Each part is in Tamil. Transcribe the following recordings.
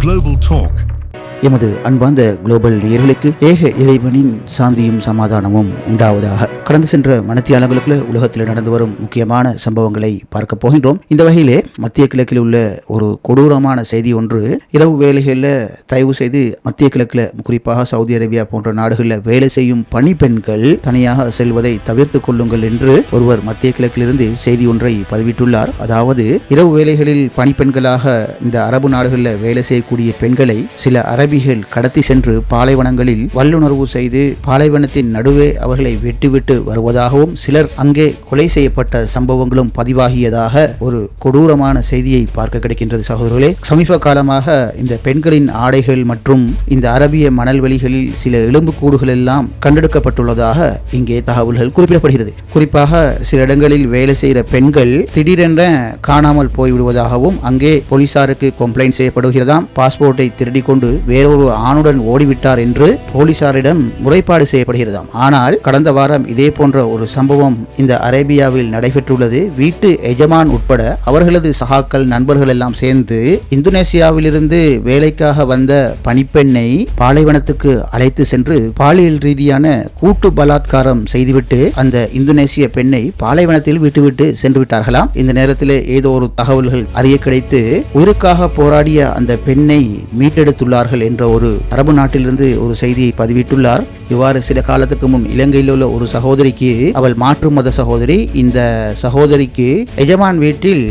Global Talk. எமது அன்பார்ந்த குளோபல் நேயர்களுக்கு ஏக இறைவனின் சாந்தியும் சமாதானமும் உண்டாவதாக. கடந்து சென்ற மணித்தியாலங்களுக்குள்ள உலகத்தில் நடந்து வரும் முக்கியமான சம்பவங்களை பார்க்க போகின்றோம். இந்த வகையிலே மத்திய கிழக்கில் உள்ள ஒரு கொடூரமான செய்தி ஒன்று, இரவு வேலைகளில் தயவு செய்து மத்திய கிழக்கில் குறிப்பாக சவுதி அரேபியா போன்ற நாடுகளில் வேலை செய்யும் பணிப்பெண்கள் தனியாக செல்வதை தவிர்த்து கொள்ளுங்கள் என்று ஒருவர் மத்திய கிழக்கிலிருந்து செய்தி ஒன்றை பதிவிட்டுள்ளார். அதாவது இரவு வேலைகளில் பணிப்பெண்களாக இந்த அரபு நாடுகளில் வேலை செய்யக்கூடிய பெண்களை சில அரபிகள் கடத்தி சென்று பாலைவனங்களில் வல்லுணர்வு செய்து பாலைவனத்தின் நடுவே அவர்களை வெட்டிவிட்டு வருவதாகவும் சிலர் அங்கே கொலை செய்யப்பட்ட சம்பவங்களும் பதிவாகியதாக ஒரு கொடூரமான செய்தியை பார்க்க கிடைக்கின்றது. சகோதரர்களே, சமீப காலமாக இந்த பெண்களின் ஆடைகள் மற்றும் இந்த அரபிய மணல்வெளிகளில் சில எலும்புக்கூடுகள் எல்லாம் கண்டெடுக்கப்பட்டுள்ளதாக இங்கே தகவல்கள் குறிப்பிடப்படுகிறது. குறிப்பாக சில இடங்களில் வேலை செய்கிற பெண்கள் திடீரென காணாமல் போய்விடுவதாகவும் அங்கே போலீசாருக்கு கம்ப்ளைண்ட் செய்யப்படுகிறதாம். பாஸ்போர்ட்டை திருடி கொண்டு வேறொரு ஆணுடன் ஓடிவிட்டார் என்று போலீசாரிடம் முறைப்பாடு செய்யப்படுகிறதாம். ஆனால் கடந்த வாரம் இதே போன்ற ஒரு சம்பவம் இந்த அரேபியாவில் நடைபெற்றுள்ளது. வீட்டு எஜமான் உட்பட அவர்களது சகாக்கள் நண்பர்கள் எல்லாம் சேர்ந்து இந்தோனேசியாவிலிருந்து வேலைக்காக வந்த பணிப்பெண்ணை பாலைவனத்துக்கு அழைத்து சென்று பாலியல் ரீதியான கூட்டு பலாத்காரம் செய்துவிட்டு அந்த இந்தோனேசிய பெண்ணை பாலைவனத்தில் விட்டுவிட்டு சென்று விட்டார்களாம். இந்த நேரத்தில் ஏதோ ஒரு தகவல்கள் அறிய கிடைத்து உயிருக்காக போராடிய அந்த பெண்ணை மீட்டெடுத்துள்ளார்கள் என்ற ஒரு அரபு நாட்டிலிருந்து ஒரு செய்தியை பதிவிட்டுள்ளார். இவ்வாறு சில காலத்துக்கு முன் இலங்கையில் உள்ள ஒரு சகோதரிக்கு, அவள் மாற்று மத சகோதரி, இந்த சகோதரிக்கு எஜமான் வீட்டில்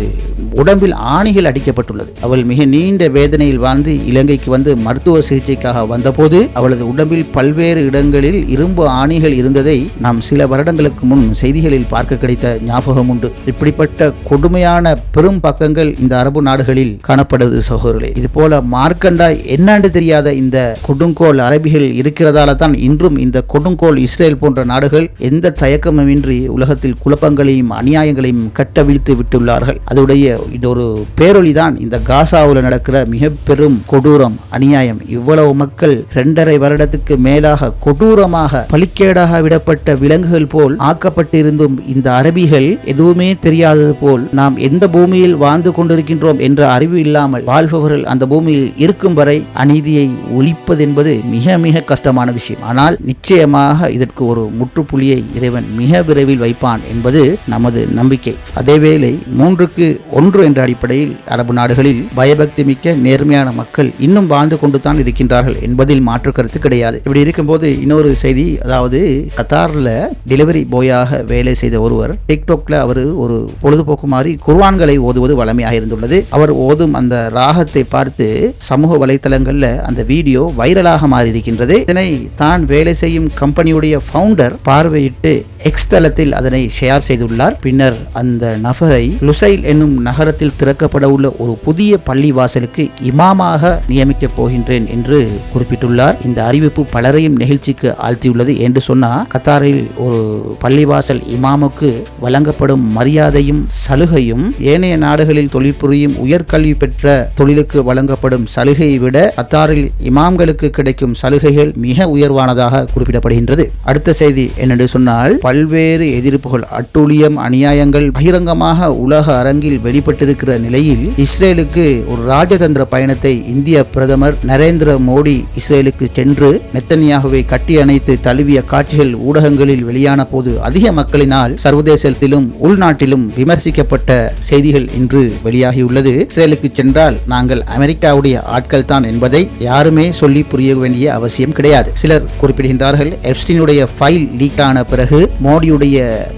உடம்பில் ஆணிகள் அடிக்கப்பட்டுள்ளது. அவள் மிக நீண்ட வேதனையில் வாழ்ந்து இலங்கைக்கு வந்து மருத்துவ சிகிச்சைக்காக வந்தபோது அவளது உடம்பில் பல்வேறு இடங்களில் இரும்பு ஆணிகள் இருந்ததை நாம் சில வருடங்களுக்கு முன் செய்திகளில் பார்க்க கிடைத்த ஞாபகம் உண்டு. இப்படிப்பட்ட கொடுமையான பெரும் பக்கங்கள் இந்த அரபு நாடுகளில் காணப்படுது சகோதரர்களே. இது போல மார்க்கண்டா என்னாண்டு தெரியாத இந்த கொடுங்கோல் அரபிகள் இருக்கிறதால தான் இன்றும் இந்த கொடுங்கோல் இஸ்ரேல் போன்ற நாடுகள் எந்த தயக்கமின்றி உலகத்தில் குழப்பங்களையும் அநியாயங்களையும் கட்டவிழ்த்து விட்டுள்ளார்கள். அதோடைய ஒரு பேரொழிதான் இந்த காசாவில் நடக்கிற மிக பெரும் கொடூரம், அநியாயம். இவ்வளவு மக்கள் 2.5 வருடத்துக்கு மேலாக கொடூரமாக பலிக்கேடாக விடப்பட்ட விலங்குகள் போல் ஆக்கப்பட்டிருந்தும் இந்த அரபிகள் எதுவுமே தெரியாதது போல் நாம் எந்த பூமியில் வாழ்ந்து கொண்டிருக்கின்றோம் என்ற அறிவு இல்லாமல் வாழ்பவர்கள் அந்த பூமியில் இருக்கும் வரை அநீதியை ஒழிப்பது என்பது மிக மிக கஷ்டமான விஷயம். ஆனால் நிச்சயமாக இதற்கு ஒரு முற்றுப்புள்ளியை இறைவன் மிக விரைவில் வைப்பான் என்பது நமது நம்பிக்கை. அதேவேளை 3க்கு 1 என்ற அடிப்படையில் அரபு நாடுகளில் பயபக்தி மிக்க நேர்மையான மக்கள் இன்னும் வாழ்ந்து கொண்டு தான் இருக்கின்றார்கள் என்பதில் மாற்று கருத்து கிடையாது. இப்படி இருக்கும்போது இன்னொரு செய்தி, அதாவது கத்தாரில் டெலிவரி பாயாக வேலை செய்த ஒருவர் டிக்டாக்ல அவர் ஒரு பொழுதுபோக்கு மாதிரி குர்ஆன்களை ஓதுவது வழமையாக இருந்துள்ளது. அவர் ஓதும் அந்த ராகத்தை பார்த்து சமூக வலைத்தளங்கள்ல அந்த வீடியோ வைரலாக மாறி இருக்கின்றது. இதனை தான் வேலை செய்யும் கம்பெனியுடைய ஃபவுண்டர் பார்வையிட்டு எக்ஸ் தளத்தில் அதனை ஷேர் செய்துள்ளார். பின்னர் அந்த நபரை லுசைல் என்னும் நகரத்தில் திறக்கப்பட உள்ள ஒரு புதிய பள்ளி வாசலுக்கு இமாமாக நியமிக்கப் போகின்றேன் என்று குறிப்பிட்டுள்ளார். இந்த அறிவிப்பு பலரையும் நெகிழ்ச்சிக்கு ஆழ்த்தியுள்ளது. என்று சொன்னா, கத்தாரில் ஒரு பள்ளிவாசல் இமாமுக்கு வழங்கப்படும் மரியாதையும் சலுகையும் ஏனைய நாடுகளில் தொழில் புரியும் உயர்கல்வி பெற்ற தொழிலுக்கு வழங்கப்படும் சலுகையை விட கத்தாரில் இமாம்களுக்கு கிடைக்கும் சலுகைகள் மிக உயர்வானதாக குறிப்பிடப்படுகின்றது. அடுத்த செய்தி என்னென்று சொன்னால், பல்வேறு எதிர்ப்புகள், அட்டூழியம், அநியாயங்கள் பகிரங்கமாக உலக அரங்கில் வெளிப்பட்டிருக்கிற நிலையில் இஸ்ரேலுக்கு ஒரு ராஜதந்திர பயணத்தை இந்திய பிரதமர் நரேந்திர மோடி இஸ்ரேலுக்கு சென்று நெத்தன்யாகுவை கட்டி அணைத்து தழுவிய காட்சிகள் ஊடகங்களில் வெளியான போது அதிக மக்களினால் சர்வதேசத்திலும் உள்நாட்டிலும் விமர்சிக்கப்பட்ட செய்திகள் இன்று வெளியாகியுள்ளது. இஸ்ரேலுக்கு சென்றால் நாங்கள் அமெரிக்காவுடைய ஆட்கள் தான் என்பதை யாருமே சொல்லி புரிய வேண்டிய அவசியம் கிடையாது. சிலர் குறிப்பிடுகின்றார்கள், எப்ஸ்டீனுடைய ஃபைல் லீக் ஆன பிறகு மோடியுடைய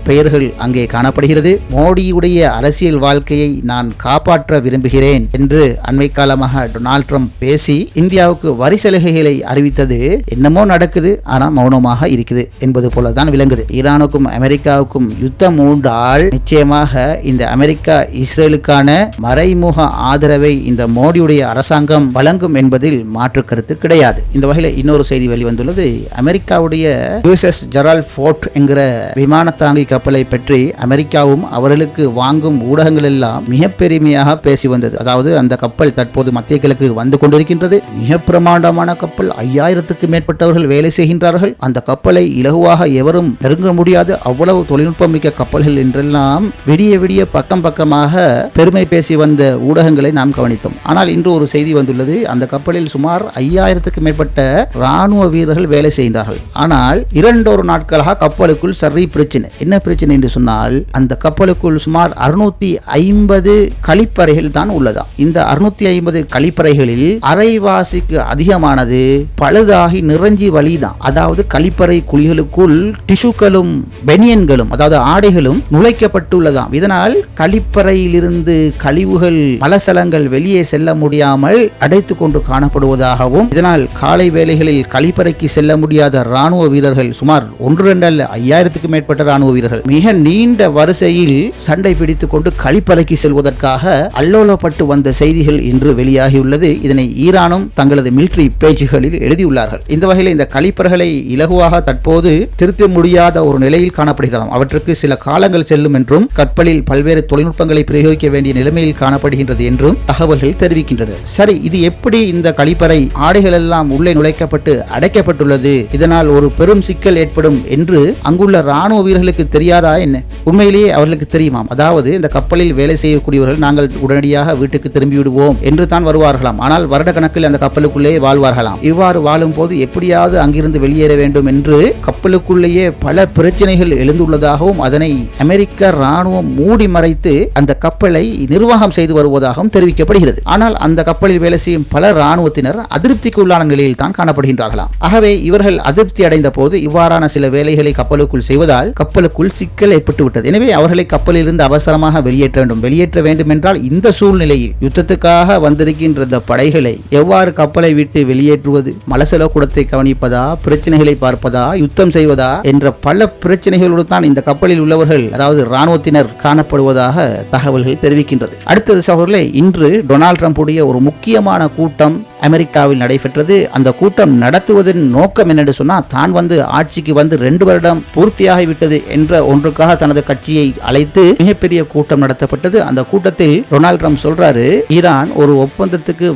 பெயர்கள் அங்கே காணப்படுகிறது. மோடியுடைய அரசியல் வாழ்க்கையை நான் காப்பாற்ற விரும்புகிறேன் என்று அண்மை காலமாக டொனால்ட் ட்ரம்ப் பேசி இந்தியாவுக்கு வரி சலுகைகளை அறிவித்தது என்னமோ நடக்குது, ஆனா மௌனமாக இருக்குது என்பது போலதான் விளங்குது. ஈரானுக்கும் அமெரிக்காவுக்கும் யுத்தம் மூண்டால் நிச்சயமாக இந்த அமெரிக்கா இஸ்ரேலுக்கான மறைமுக ஆதரவை இந்த மோடியுடைய அரசாங்கம் வழங்கும் என்பதில் மாற்று கருத்து கிடையாது. இந்த வகையில் இன்னொரு செய்தி வெளிவந்துள்ளது. அமெரிக்காவுடைய USS ஜெரால்ட் ஃபோர்ட் என்கிற விமான தாங்கி கப்பலை பற்றி அமெரிக்காவும் அவர்களுக்கு வாங்கும் ஊடகங்கள் எல்லாம் மிக பெருமையாக பேசி வந்தது. அதாவது அந்த கப்பல் தற்போது மத்திய கிழக்கு வந்து கொண்டிருக்கின்றது. மிக பிரமாண்டமான கப்பல், 5000க்கு மேற்பட்டவர்கள் வேலை செய்கின்றார்கள். அந்த கப்பலை இலகுவாக எவரும் நெருங்க முடியாது, அவ்வளவு தொழில்நுட்பம் மிக்க கப்பல்கள் என்றெல்லாம் விடிய விடிய பக்கம் பக்கமாக பெருமை பேசி வந்த ஊடகங்களை நாம் கவனித்தோம். ஆனால் இன்று ஒரு செய்தி வந்துள்ளது. அந்த கப்பலில் சுமார் 5000க்கு மேற்பட்ட ராணுவ வீரர்கள் வேலை செய்கின்றார்கள். ஆனால் 2 நாட்களாக கப்பலுக்குள் சரி பிரச்சனை. என்ன பிரச்சனை என்று சொன்னால், அந்த கப்பலுக்குள் சுமார் 650 கழிப்பறைகள் தான் உள்ளதா. இந்த 650 கழிப்பறைகளில் அரைவாசிக்கு அதிகமானது பழுதாகி நிறைஞ்சி வழிதான். அதாவது கழிப்பறை குழிகளுக்குள் டிஷ்யூக்களும் பெனியன்களும் அதாவது ஆடைகளும் நுழைக்கப்பட்டுள்ளதாம். இதனால் கழிப்பறையிலிருந்து கழிவுகள் மலசலங்கள் வெளியே செல்ல முடியாமல் அடைத்து கொண்டு காணப்படுவதாகவும், இதனால் காலை வேளைகளில் கழிப்பறைக்கு செல்ல முடியாத ராணுவ வீரர்கள் சுமார் 1-2 அல்ல 5000க்கு மேற்பட்ட ராணுவ வீரர்கள் மிக நீண்ட வரிசையில் சண்டை பிடித்துக் கொண்டு கழிப்பறைக்கு செல்வதற்காக அல்லோலப்பட்டு வந்த செய்திகள் இன்று வெளியாகியுள்ளது. இதனை ஈரானும் தங்களது மிலிட்டரி பேஜுகளில் எழுதியுள்ளார்கள். இந்த வகையில் இந்த கழிப்பறைகளை இலகுவாக தற்போது திருத்த முடியாத ஒரு நிலையில் காணப்படுகிறது. அவற்றுக்கு சில காலங்கள் செல்லும் என்றும் கப்பலில் பல்வேறு தொழில்நுட்பங்களை பிரயோகிக்க வேண்டிய நிலைமையில் காணப்படுகின்றது என்றும் தகவல்கள் தெரிவிக்கின்றன. சரி, இது எப்படி இந்த கழிப்பறை ஆடைகள் எல்லாம் உள்ளே நுழைக்கப்பட்டு அடைக்கப்பட்டுள்ளது, இதனால் ஒரு பெரும் சிக்கல் ஏற்படும் என்று அங்குள்ள ராணுவ வீரர்களுக்கு தெரியாதா என்ன? உண்மையிலேயே அவர்களுக்கு தெரியுமாம். அதாவது இந்த கப்பலில் வேலை செய்யக்கூடியவர்கள் நாங்கள் உடனடியாக வீட்டுக்கு திரும்பி விடுவோம் என்று தான் வருவார்களாம். ஆனால் வருட கணக்கில் அந்த கப்பலுக்குள்ளே வாழ்வார்களாம். இவ்வாறு வாழும் போது எப்படியாவது அங்கிருந்து வெளியேற வேண்டும் என்று கப்பலுக்குள்ளேயே பல பிரச்சனைகள் எழுந்துள்ளதாகவும், அதனை அமெரிக்க ராணுவம் மூடி மறைத்து அந்த கப்பலை நிர்வாகம் செய்து வருவதாகவும் தெரிவிக்கப்படுகிறது. ஆனால் அந்த கப்பலில் வேலை செய்யும் பல ராணுவத்தினர் அதிருப்திக்கு உள்ளான நிலையில் தான் காணப்படுகின்றார்களாம். ஆகவே இவர்கள் அதிருப்தி அடைந்த போது இவ்வாறான சில வேலைகளை கப்பலுக்குள் செய்வதால் கப்பலுக்குள் சிக்கல் ஏற்பட்டுவிட்டது. எனவே அவர்களை கப்பலில் இருந்து அவசரமாக வெளியேற்ற வேண்டும் என்றால் இந்த சூழ்நிலையில் யுத்தத்துக்காக வந்திருக்கின்ற இந்த படைகளை எவ்வாறு கப்பலை விட்டு வெளியேற்றுவது, மலசல கூடத்தை கவனிப்பதா, பிரச்சனைகளை பார்ப்பதா, யுத்தம் செய்வதா என்ற பல பிரச்சனைகளோடு தான் இந்த கப்பலில் உள்ளவர்கள் அதாவது ராணுவத்தினர் காணப்படுவதாக தகவல்கள் தெரிவிக்கின்றது. அடுத்தது சகோதரர்களே, இன்று டொனால்ட் ட்ரம்புடைய ஒரு முக்கியமான கூட்டம் அமெரிக்காவில் நடைபெற்றது. அந்த கூட்டம் நடத்துவதன் நோக்கம் என்னென்று சொன்னால், தான் ஆட்சிக்கு 2 வருடம் பூர்த்தியாகிவிட்டது என்ற ஒன்றுக்காக தனது கட்சியை அழைத்து மிகப்பெரிய கூட்டம் நடத்தப்பட்டது. அந்த கூட்டத்தில் டொனால்ட் ட்ரம்ப் சொல்றாரு, ஈரான் ஒரு ஒப்பந்தத்துக்கு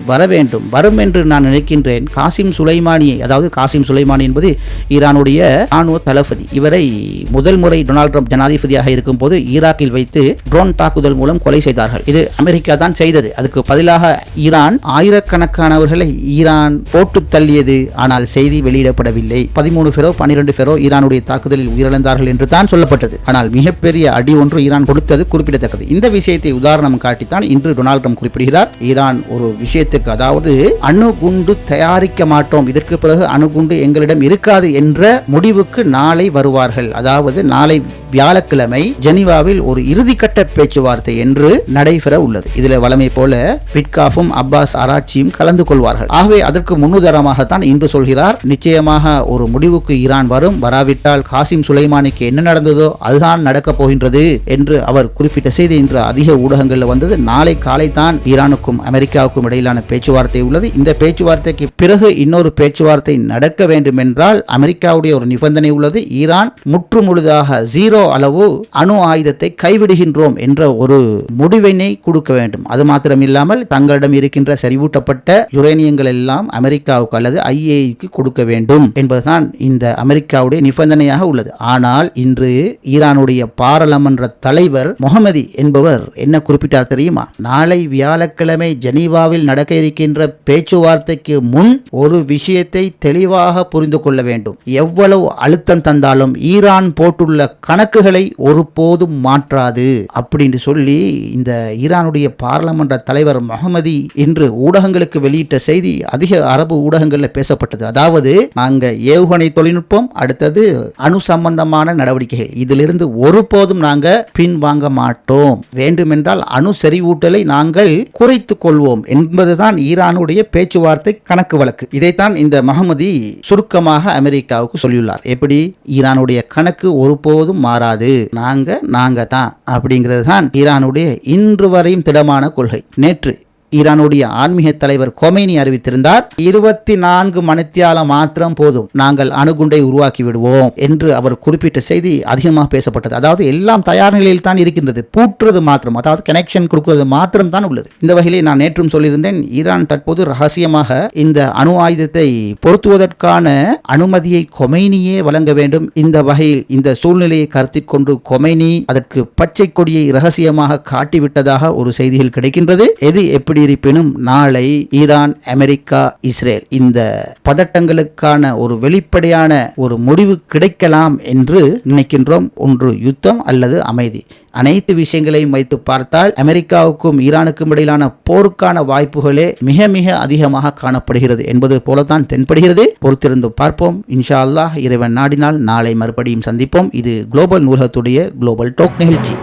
வரும் என்று நான் நினைக்கின்றேன். காசிம் சுலைமானியை, அதாவது காசிம் சுலைமானி என்பது ஈரானுடைய ராணுவ தளபதி, இவரை முதல் முறை டொனால்ட் ட்ரம்ப் ஜனாதிபதியாக இருக்கும் போது ஈராக்கில் வைத்து ட்ரோன் தாக்குதல் மூலம் கொலை செய்தார்கள். இது அமெரிக்கா தான் செய்தது. அதுக்கு பதிலாக ஈரான் ஆயிரக்கணக்கானவர்களை ஈரான் போட்டு தள்ளியது. ஆனால் செய்தி வெளியிடப்படவில்லை. 13 பேரோ 12 பேரோ ஈரானுடைய தாக்குதலில் உயிரிழந்தார்கள் என்று தான் சொல்லப்பட்டது. ஆனால் மிகப்பெரிய அடி ஒன்று ஈரான் கொடுத்தது குறிப்பிடத்தக்கது. இந்த விஷயத்தை உதாரணம் காட்டித்தான் இன்று டொனால்ட் ட்ரம்ப் குறிப்பிடுகிறார். ஈரான் ஒரு விஷயத்துக்கு, அதாவது அணுகுண்டு தயாரிக்க மாட்டோம், இதற்கு பிறகு அணுகுண்டு எங்களிடம் இருக்காது என்ற முடிவுக்கு நாளை வருவார்கள். அதாவது நாளை வியாழக்கிழமை ஜெனீவாவில் ஒரு இறுதிக்கட்ட பேச்சுவார்த்தை என்று நடைபெற உள்ளது. இதில் வழமை போல பிட்காஃபும் அப்பாஸ் ஆராய்ச்சியும் கலந்து கொள்வார்கள். ஆகவே அதற்கு முன்னுதாரணமாகத்தான் இன்று சொல்கிறார், நிச்சயமாக ஒரு முடிவுக்கு ஈரான் வராவிட்டால் காசிம் சுலைமானிக்கு என்ன நடந்ததோ அதுதான் நடக்கப் போகின்றது என்று அவர் குறிப்பிட்ட செய்தி இன்று அதிக ஊடகங்களில் வந்தது. நாளை காலை தான் ஈரானுக்கும் அமெரிக்காவுக்கும் இடையிலான பேச்சுவார்த்தை உள்ளது. இந்த பேச்சுவார்த்தைக்கு பிறகு இன்னொரு பேச்சுவார்த்தை நடக்க வேண்டும் என்றால் அமெரிக்காவுடைய ஒரு நிபந்தனை உள்ளது. ஈரான் முற்றுமுழுதாக 0 அளவு அணு ஆயுதத்தை கைவிடுகின்றோம் என்ற ஒரு முடிவினை கொடுக்க வேண்டும். அது மாத்திரமில்லாமல் தங்களிடம் இருக்கின்ற செறிவூட்டப்பட்ட யுரேனியங்கள் எல்லாம் அமெரிக்காவுக்கு அல்லது ஐஏஇக்கு கொடுக்க வேண்டும் என்பதுதான் இந்த அமெரிக்காவுடைய நிபந்தனையாக உள்ளது. ஆனால் இன்று ஈரானுடைய பாராளுமன்ற தலைவர் முகமதி என்பவர் என்ன குறிப்பிட்டார் தெரியுமா? நாளை வியாழக்கிழமை ஜெனீவாவில் நடக்க இருக்கின்ற பேச்சுவார்த்தைக்கு முன் ஒரு விஷயத்தை தெளிவாக புரிந்து கொள்ள வேண்டும். எவ்வளவு அழுத்தம் தந்தாலும் ஈரான் போட்டுள்ள கணக்குகளை ஒருபோதும் மாற்றாது அப்படின்னு சொல்லி இந்த ஈரானுடைய பாராளுமன்ற தலைவர் முகமதி இன்று ஊடகங்களுக்கு வெளியிட்ட செய்தி அதிக அரபு ஊடகங்களில் பேசப்பட்டது. அதாவது, நாங்க ஏவுகணை தொழில்நுட்பம், அடுத்தது அணு சம்பந்தமான நடவடிக்கைகள், இதிலிருந்து ஒருபோதும் நாங்க பின்வாங்க மாட்டோம், வேண்டுமென்றால் அணு செறிவூட்டலை நாங்கள் குறைத்துக் கொள்வோம் என்பதுதான் ஈரானுடைய பேச்சுவார்த்தை கணக்கு வழக்கு. இதைத்தான் இந்த முகமதி சுருக்கமாக அமெரிக்காவுக்கு சொல்லியுள்ளார். எப்படி? ஈரானுடைய கணக்கு ஒருபோதும் மாறாது, நாங்க தான் அப்படிங்கிறது தான் ஈரானுடைய இன்று வரையும் திடமான கொள்கை. நேற்று ஈரானுடைய ஆன்மீக தலைவர் கொமைனி அறிவித்திருந்தார். 24 மணித்தியாலம் மாத்திரம் போதும், நாங்கள் அணுகுண்டை உருவாக்கி விடுவோம் என்று அவர் குறிப்பிட்ட செய்தி அதிகமாக பேசப்பட்டது. அதாவது எல்லாம் தயார் நிலையில் தான் இருக்கின்றது, பூட்டுறது மாத்திரம், அதாவது கனெக்ஷன் கொடுக்கிறது மாத்திரம் தான் உள்ளது. இந்த வகையிலே நான் நேற்றும் சொல்லியிருந்தேன், ஈரான் தற்போது ரகசியமாக இந்த அணு ஆயுதத்தை பொருத்துவதற்கான அனுமதியை கொமைனியே வழங்க வேண்டும். இந்த வகையில் இந்த சூழ்நிலையை கருத்தில் கொண்டு கொமைனி அதற்கு பச்சை கொடியை ரகசியமாக காட்டிவிட்டதாக ஒரு செய்திகள் கிடைக்கின்றது. எது எப்படி இருப்பினும் நாளை ஈரான், அமெரிக்கா, இஸ்ரேல் இந்த பதட்டங்களுக்கான ஒரு வெளிப்படையான ஒரு முடிவு கிடைக்கலாம் என்று நினைக்கின்றோம். ஒன்று யுத்தம் அல்லது அமைதி. அனைத்து விஷயங்களையும் வைத்து பார்த்தால் அமெரிக்காவுக்கும் ஈரானுக்கும் இடையிலான போருக்கான வாய்ப்புகளே மிக மிக அதிகமாக காணப்படுகிறது என்பது போலத்தான் தென்படுகிறது. பொறுத்திருந்து பார்ப்போம். இன்ஷா அல்லாஹ், இறைவன் நாடினால் நாளை மறுபடியும் சந்திப்போம். இது குளோபல் நூலகத்துடைய குளோபல் டாக் நிகழ்ச்சி.